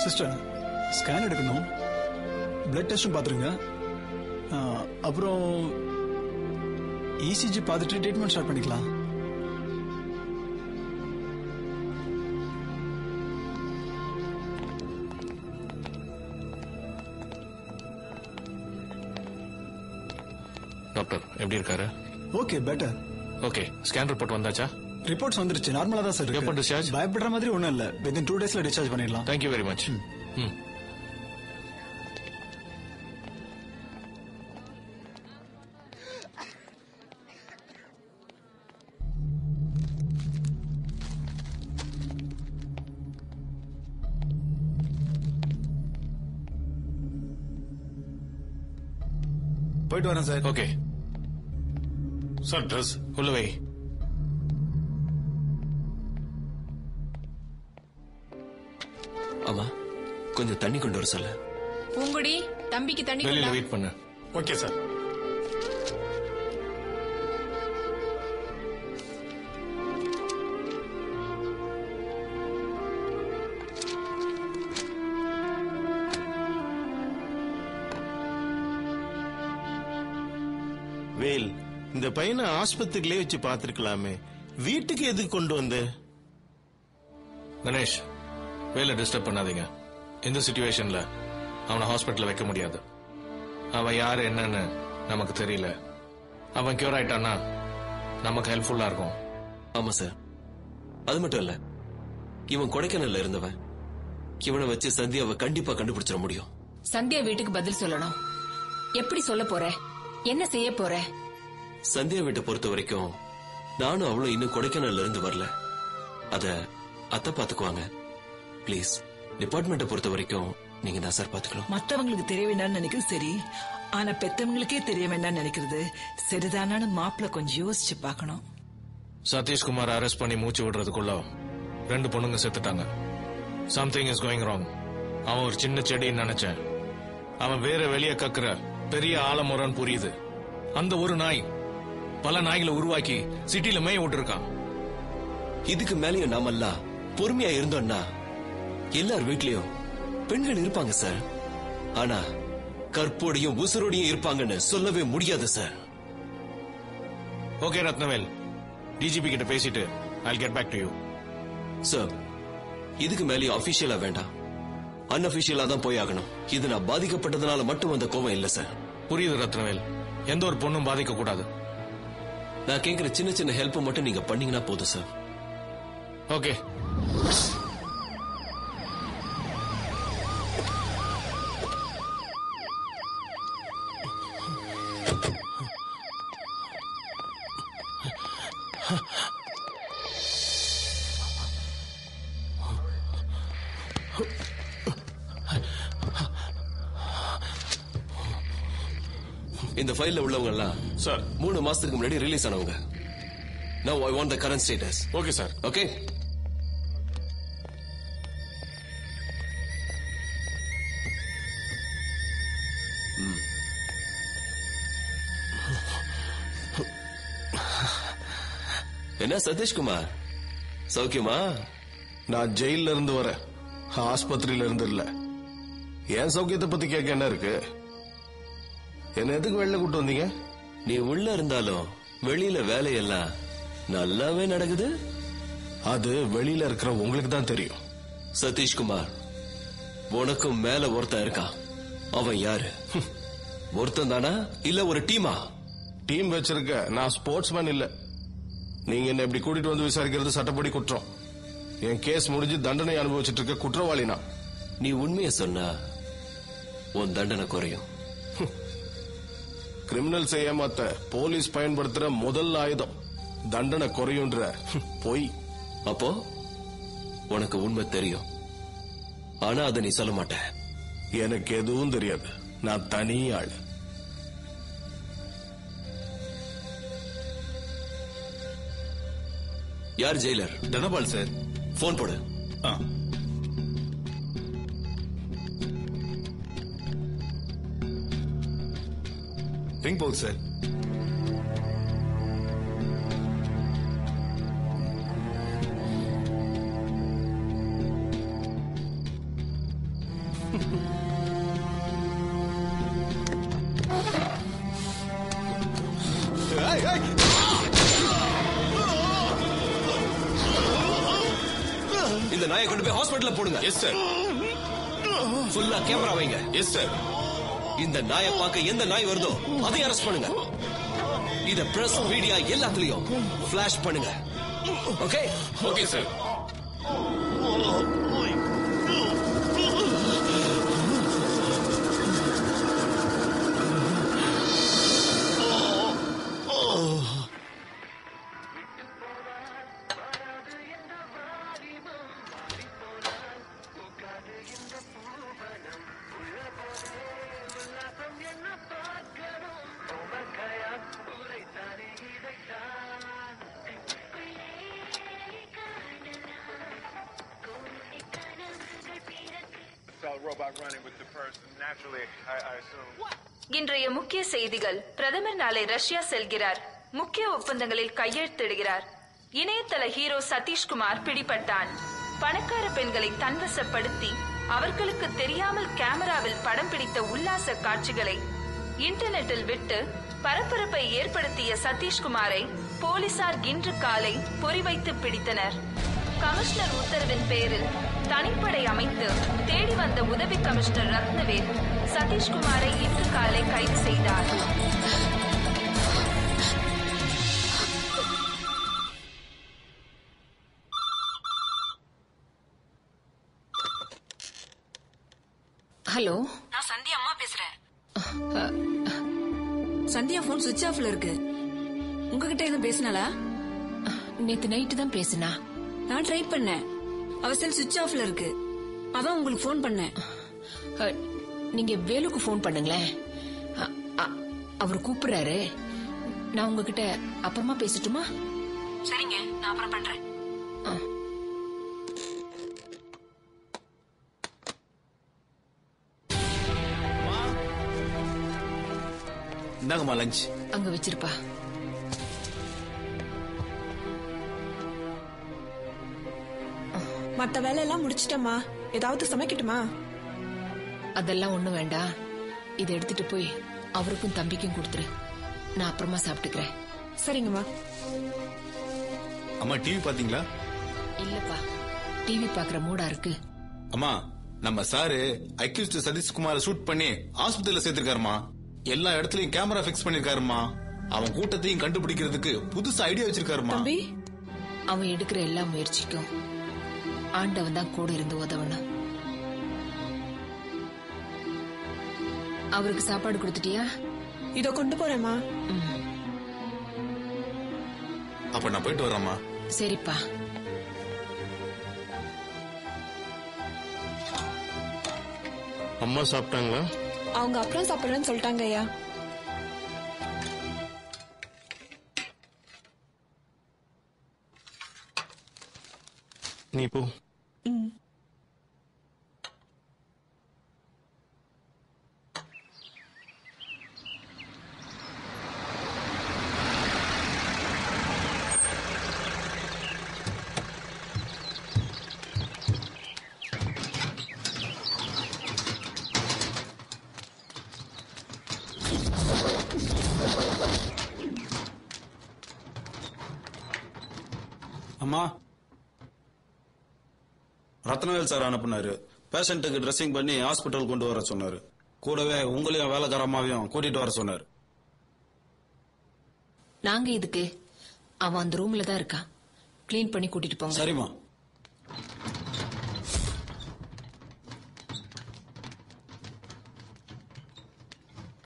Sister scan எடுக்கணும், blood டெஸ்டும் பார்த்துருங்க, அப்புறம் இசிஜி பார்த்துட்டு ட்ரீட்மெண்ட் ஸ்டார்ட் பண்ணிக்கலாம். டாக்டர் எப்படி இருக்காரு? Okay, better. Okay, scan report வந்தாச்சா? ரிப்போர்ட்ஸ் வந்துருச்சு, நார்மலா தான் சார் எப்போ டிஸ்சார்ஜ்? பயப்படுற மாதிரி ஒன்றும் இல்லை, வித்தின் 2 daysல டிஸ்சார்ஜ் பண்ணிடலாம். Thank you very much. போயிட்டு வரேன் சார். ஓகே சார், ட்ரெஸ் உள்ள வை. ஆமா, கொஞ்சம் தண்ணி கொண்டு வர சொல்ல. பூங்குடி, தம்பிக்கு தண்ணி வெளியில வெயிட் பண்ணு. Okay sir. வேல், இந்த பையனை ஆஸ்பத்திரியிலே வச்சு பாத்துருக்கலாமே, வீட்டுக்கு எதுக்கு கொண்டு வந்த? கணேஷ், வேலை டிஸ்டர்ப் பண்ணாதீங்க. இந்த சிச்சுவேஷன்ல அவனை ஹாஸ்பிட்டல்ல வைக்க முடியாது. அவன் யாரு என்னன்னு நமக்கு தெரியல. அவன் கியூர் ஆயிட்டான்னா நமக்கு ஹெல்ப்ஃபுல்லா இருக்கும். ஆமா சார், அது மட்டும் இல்ல, இவன் கொடைக்கானல்ல இருந்தவன். இவனை வச்சு சந்தியாவை கண்டிப்பா கண்டுபிடிச்சிட முடியும். சந்தியா வீட்டுக்கு பதில் சொல்லணும். எப்படி சொல்ல போற? என்ன செய்ய போற? சந்தியா வீட்டை பொறுத்த வரைக்கும் நானும் அவளும் இன்னும் கொடைக்கானல்ல இருந்து வரல. அத அத்தை பாத்துக்குவாங்க. பிளீஸ், டிபார்ட்மெண்ட்டை பொறுத்த வரைக்கும் நீங்க தான் சார் பாத்துக்கணும். மத்தவங்களுக்கு தெரிய வேண்டாம்னு நினைக்கிறது சரி, ஆனா பெத்தவங்களுக்கே தெரிய வேண்டாம்னு நினைக்கிறது சரிதானு மாப்பிள்ள கொஞ்சம் யோசிச்சு பாக்கணும். சதீஷ்குமார் அரெஸ்ட் பண்ணி மூச்சு விடுறதுக்குள்ள 2 பொண்ணுங்க செத்துட்டாங்க. Something is going wrong. அவன் ஒரு சின்ன செடின்னு நினைச்சேன். அவன் வேற வெளியே கக்குற பெரிய ஆலமுறைன்னு புரியுது. அந்த ஒரு நாய் பல நாய்களை உருவாக்கி சிட்டில மேய விட்டுருக்கான். இதுக்கு மேலேயும் நாமெல்லாம் பொறுமையா இருந்தோம்னா எல்லார் வீட்லயும் பெண்கள் இருப்பாங்க சார். ஆனா கற்போடையும் உசுரோடையும் இருப்பாங்கன்னு சொல்லவே முடியாது சார். ஓகே ரத்னவேல், டிஜிபி கிட்ட பேசிட்டு I'll get back to you. Sir, இதுக்கு மேலேயும் அபிஷியலா வேண்டாம், அன்அபிஷியலா தான் போய் ஆகணும். இது நான் பாதிக்கப்பட்டதுனால மட்டும் வந்த கோவம் இல்ல சார். புரியுது ரத்னவேல், எந்த ஒரு பொண்ணும் பாதிக்க கூடாது. நான் கேட்கிற சின்ன சின்ன ஹெல்ப் மட்டும் நீங்க பண்ணீங்கன்னா போதும் சார். ஓகே. இந்த ஃபைல்ல உள்ளவங்க எல்லாம் சார் 3 மாசத்துக்கு முன்னாடி ரிலீஸ் ஆனவங்க. Now I want the current status. Okay sir. Okay. என்ன சதீஷ்குமார், சௌக்கியமா? நான் ஜெயில இருந்து வரேன், ஆஸ்பத்திரியில இருந்து இல்ல. என் சௌக்கியத்தை பத்தி கேட்க என்ன இருக்கு? என்ன எதுக்கு வெளில கூட்டு வந்தீங்க? நீ உள்ள இருந்தாலும் வெளியில வேலையெல்லாம் நல்லாவே நடக்குது. அது வெளியில இருக்கிற உங்களுக்கு தான் தெரியும். சதீஷ்குமார், உனக்கும் மேல ஒருத்தன் இருக்கான். அவன் யாரு? ஒருத்தன் தானா இல்ல ஒரு டீமா? டீம் வச்சிருக்க. நான் ஸ்போர்ட்ஸ்மேன் இல்ல. நீங்க என்ன இப்படி கூட்டிட்டு வந்து விசாரிக்கிறது சட்டப்படி குற்றம். என் கேஸ் முடிஞ்சு தண்டனை அனுபவிச்சுட்டு இருக்க குற்றவாளி நான். நீ உண்மையை சொன்னா உன் தண்டனை குறையும். கிரிமினல்ஸ் ஏமாத்த போலீஸ் பயன்படுத்துற முதல் ஆயுதம் தண்டனை குறையுன்ற பொய். அப்போ உனக்கு உண்மை தெரியும், ஆனா அதை நீ சொல்ல மாட்ட. எனக்கு எதுவும் தெரியாது. நான் தனி ஆள். யார் ஜெயிலர்? தனபால் சார். போன் போடு. ரிங் போகுது சார். நாயை கொண்டு போய் ஹாஸ்பிடல்ல போடுங்க. Yes sir. ஃபுல்லா கேமரா வைங்க. Yes sir. இந்த நாயை பார்க்க எந்த நாய் வருதோ அதை அரெஸ்ட் பண்ணுங்க. இத பிரஸ் மீடியா எல்லாத்துலயும் ஃபிளாஷ் பண்ணுங்க. ஓகே? Okay sir. இன்றைய முக்கிய செய்திகள். பிரதமர் நாளை ரஷ்யா செல்கிறார். முக்கிய ஒப்பந்தங்களில் கையெழுத்திடுகிறார். இணையதள ஹீரோ சதீஷ்குமார் பிடிபட்டான். பணக்கார பெண்களை தன்வசப்படுத்தி அவர்களுக்கு தெரியாமல் கேமராவில் படம் பிடித்த உல்லாச காட்சிகளை இன்டர்நெட்டில் விட்டு பரபரப்பை ஏற்படுத்திய சதீஷ்குமாரை போலீசார் இன்று காலை பொறிவைத்து பிடித்தனர். கமிஷனர் உத்தரவின் பேரில் தனிப்படை அமைத்து தேடி வந்த உதவி கமிஷனர் ரத்னவேல் சதீஷ்குமாரை இன்று காலை கைது செய்தார். ஹலோ, நான் சந்தியா அம்மா பேசுறேன். சந்தியா போன் சுவிட்ச் ஆஃப்ல இருக்கு. உங்ககிட்ட எதுவும் பேசினாளா? நேத்து நைட்டு தான் பேசினா. நான் ட்ரை பண்ணேன். அவ செல் சுவிட்ச் ஆஃப்ல இருக்கு. அதான் உங்களுக்கு போன் பண்ணேன். நீங்க வேலுக்கு போன் பண்ணுங்களேன். அவர் கூப்பிடுறாரு. நான் உங்ககிட்ட அப்புறமா பேசட்டுமா? சரிங்க, நான் அப்புறம் பண்றேன். இந்தாங்கம்மா லஞ்ச். அங்க வச்சிருப்பா. மத்த வேலை எல்லாம் முடிச்சிட்டமா. ஏதாவது சமைக்கட்டுமா? அதெல்லாம் ஒண்ணும் வேண்டாம். இதை எடுத்துட்டு போய் அவருக்கும் தம்பிக்கும் கொடுத்துரு. நான் அப்புறமா சாப்பிட்டுக்கிறேன். சரிங்கம்மா. அம்மா டிவி பாத்தீங்களா? இல்லப்பா, டிவி பாக்குற மூடா இருக்கு. அம்மா, நம்ம சாரு அக்யூஸ்ட் சதீஷ்குமார ஷூட் பண்ணி ஆஸ்பத்திரியில சேர்த்திருக்காருமா. எல்லா இடத்துலயும் கேமரா பிக்ஸ் பண்ணிருக்காருமா. அவன் கூட்டத்தையும் கண்டுபிடிக்கிறதுக்கு புதுசு ஐடியா வச்சிருக்காருமா. அவன் எடுக்கிற எல்லா முயற்சிக்கும் ஆண்டவன் தான் கூட இருந்து உதவணும். அவருக்கு சாப்பாடு கொடுத்துட்டியா? இதோ கொண்டு போறேம்மா. அப்ப நான் போயிட்டு வரேம்மா. சரிப்பா. அம்மா சாப்பிட்டாங்களா? அவங்க அப்புறம் சாப்பிடுறேன்னு சொல்லிட்டாங்க ஐயா. நீ போ. அம்மா, ரத்னவேல் சார் அனுப்புனாரு. பேஷண்ட்டுக்கு ட்ரெஸ்ஸிங் பண்ணி ஹாஸ்பிட்டல் கொண்டு வர சொன்னாரு. கூடவே உங்களையும் வேலைக்காரமாவையும் கூட்டிட்டு வர சொன்னாரு. நாங்க இதுக்கு? அவன் அந்த ரூம்ல தான் இருக்கான். கிளீன் பண்ணி கூட்டிட்டு போங்க. சரிம்மா.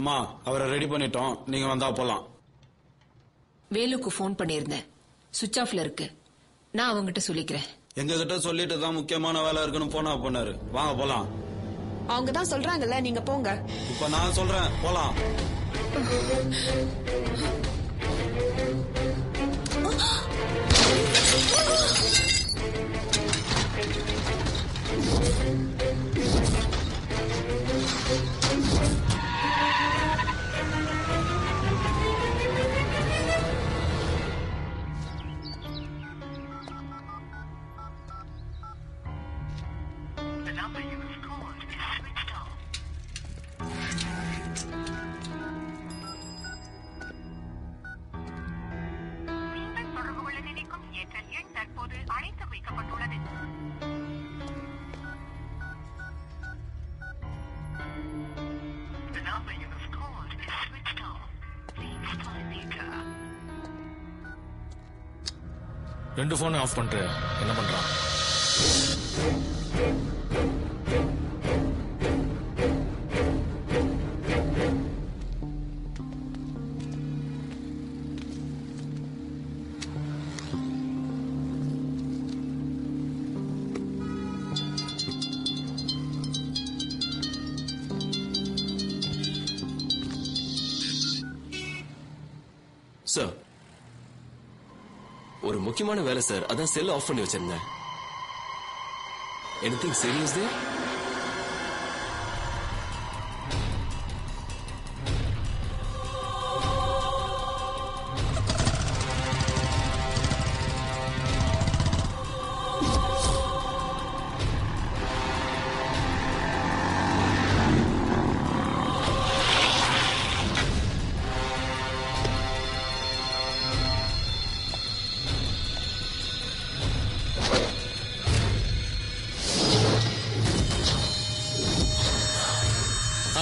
அம்மா, அவரை ரெடி பண்ணிட்டோம். நீங்க வந்தா போலாம். வேலுக்கு போன் பண்ணிருந்தேன். சுவிட்ச் ஆஃப்ல இருக்கு. நான் அவங்கிட்ட சொல்லிக்கிறேன். எங்க கிட்ட சொல்லிட்டு தான் முக்கியமான வேலை இருக்குன்னு போனா போனாரு. வாங்க போலாம். அவங்க தான் சொல்றாங்கல்ல, நீங்க போங்க. இப்ப நான் சொல்றேன், போலாம். நீங்கள் தொடர்பு கொள்ள நினைக்கும் ஏற்றல் எண் தற்போது அழைத்து வைக்கப்பட்டுள்ளது. ரெண்டு போனை ஆஃப் பண்ணிட்டு என்ன பண்றான்? சார், ஒரு முக்கியமான வேலை சார். அதான் செல் ஆஃப் பண்ணி வச்சிருந்தேன். Anything serious there?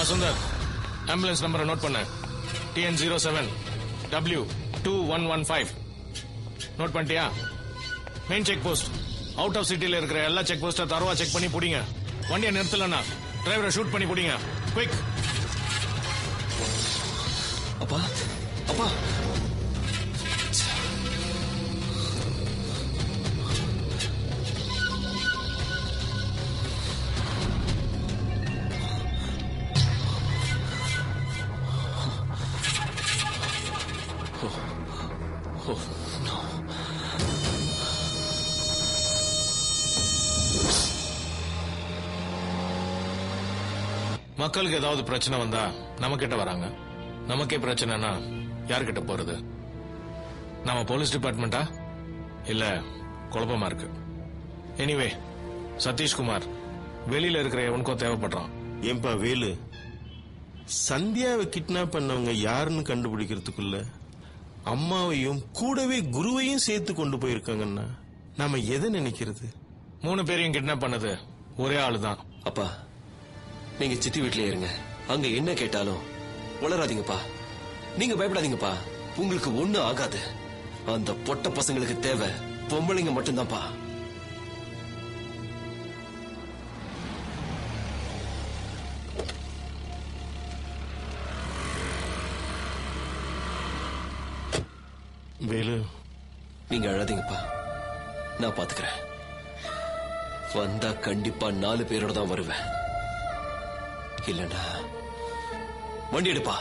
Sundar, ambulance நம்பரை நோட் பண்ண. TN07 W2115. நோட் பண்ணிட்டியா? Main check post. Out of சிட்டில இருக்கிற எல்லா செக் போஸ்ட தரவா செக் பண்ணி புடிங்க. வண்டியை நிறுத்தலன்னா டிரைவரை ஷூட் பண்ணி புடிங்க. குயிக். அப்பா, அப்பா, மக்களுக்கு ஏதாவது பிரச்சனை வந்தா நம்ம கிட்ட வராங்க. நமக்கே பிரச்சனைனா யார்கிட்ட போறது? நம்ம போலீஸ் டிபார்ட்மெண்டா? இல்ல குழப்பமா இருக்கு. எனிவே, சதீஷ்குமார் வெளியில இருக்கிற எவனுக்கோ தேவைப்படுறான். ஏன்பா வேலு, சந்தியாவை கிட்னாப் பண்ணவங்க யாருன்னு கண்டுபிடிக்கிறதுக்குள்ள அம்மாவையும் கூடவே குருவையும் சேர்த்து கொண்டு போயிருக்காங்கன்னா நாம எதை நினைக்கிறது? 3 பேரையும் கிட்னாப் பண்ணது ஒரே ஆளுதான். அப்பா, நீங்க சித்தி வீட்லயே இருங்க. அங்க என்ன கேட்டாலும் உளராதீங்கப்பா. நீங்க பயப்படாதீங்கப்பா. உங்களுக்கு ஒண்ணு ஆகாது. அந்த பொட்ட பசங்களுக்கு தேவை பொம்பளைங்க மட்டும்தான்ப்பா. வேலு, நீங்க அழாதீங்கப்பா. நான் பாத்துக்கிறேன். வந்தா கண்டிப்பா 4 பேரோட தான் வருவேன். இல்லனா வண்டி எடுப்பா.